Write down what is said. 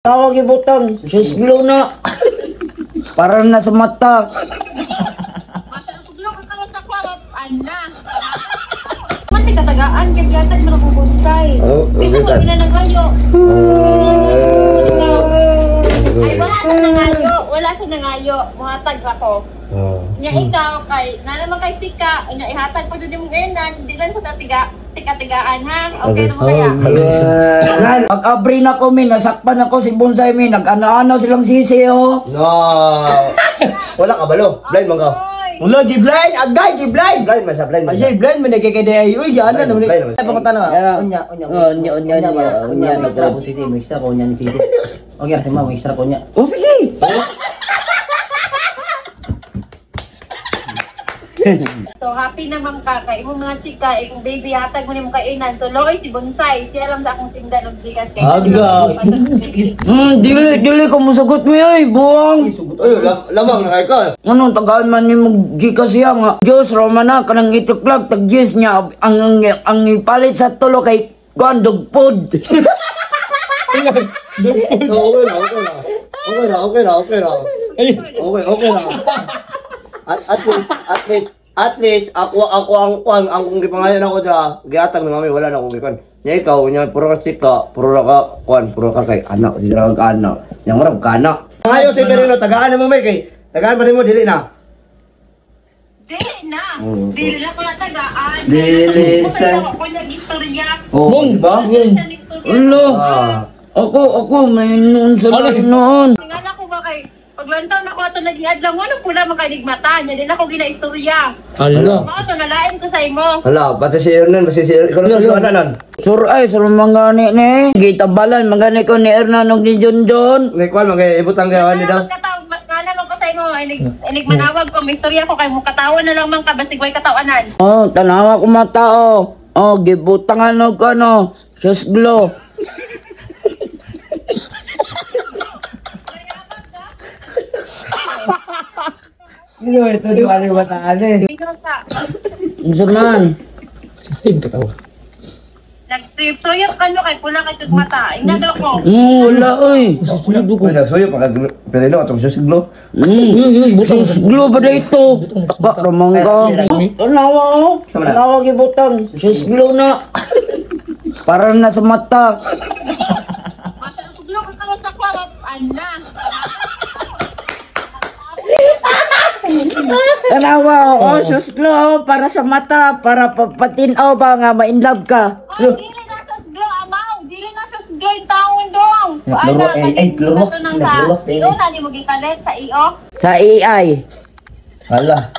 Tawag ibutang, susglo na. Para na sa mata. Masa susglo ka karon sa kwa, ana. Mati katagaan kay gatag man ang bonsai. Bisa mo ginanagayo. Ay wala sa nangayo, muhatag ako. Nya ikaw kay na naman kay chika, nya ihatag pa jud imong enan, di lang sa tiga-tigaan ha. Okay naman kaya. Pag-abri na ko min, nasakpan ako si Bonsai min, nag-ana-ana silang sisi oh. No. Wala ka balo. Blind man ka. Wala, di blind. Agay, di blind. Blind man siya, blind man. Ay, blind man nagkikide ay. Uy, gana naman. Blind man. Ay, pakita na. Unya. Extra po sisi, may extra po niya ni sisi. Okay, kasi mo, may extra po niya. Oh sige. So happy naman ka kay imong mga chika, imong baby hatag mo nimo kay inan. So Lois si Bonsai, siya lang sa akong sindan og Gcash kay. Dili ko musagot mo ay, buwang. Ay, lamang na kay ka. Ano, tagaan man ni mo Gcash siya nga. Diyos, Romana, kanang ituklag, tag-Diyos niya, ang ipalit sa tulo kay Kuan, dugpod. So, okay na. At least ako ang kung gipangalan ako sa giatag ng amin wala na akong gikan. Nya ikaw nya puro ka sika, puro ka kay anak, sila ka anak. Nya marag ka anak. Ayo si Perino tagaan mo may kay tagaan pa mo dili na. Dili na ko natagaan. Dili sa ko nya istorya. Oh, di ba? Ulo. Ako, may noon sa noon. Tingala ko ba kay paglantaw na ko ato naging adlaw ano pula makaligmata nya din ako ginaistorya. Ala. Mao to nalain ko sa imo. Hala, pati si Hernan, basi si Hernan. Sur mangani ni. Gitabalan mangani ko ni Hernan ug ni John. Ngay kwal mga ibutang gawan ni daw. Kana man ko sa imo inig manawag ko may istorya ko kay mo katawa na lang man ka basig way katawanan. Oh, tanawa ko matao. Oh, gibutangan og ano, susglo. Ito di wala mataan eh. Unsa man? Nag-sip. So yung kano kay pula kay mata. Inado ko. Wala oy. Suyo pa Perino atong susglo. Susglo ba na ito? Taka ramang ka. Tanawa oh. Tanawa gibutang. Susglo na. Para na sa mata. Masa susglo ka karon sa kwa, ana. Tanawa oh, susglo para sa mata, para patinaw ba nga ma-inlove ka. Dili na susglo amaw, dili na susglo yung taon dong. Laro, laro. Iyo na ni mo gipalit sa iyo. Sa AI. Hala.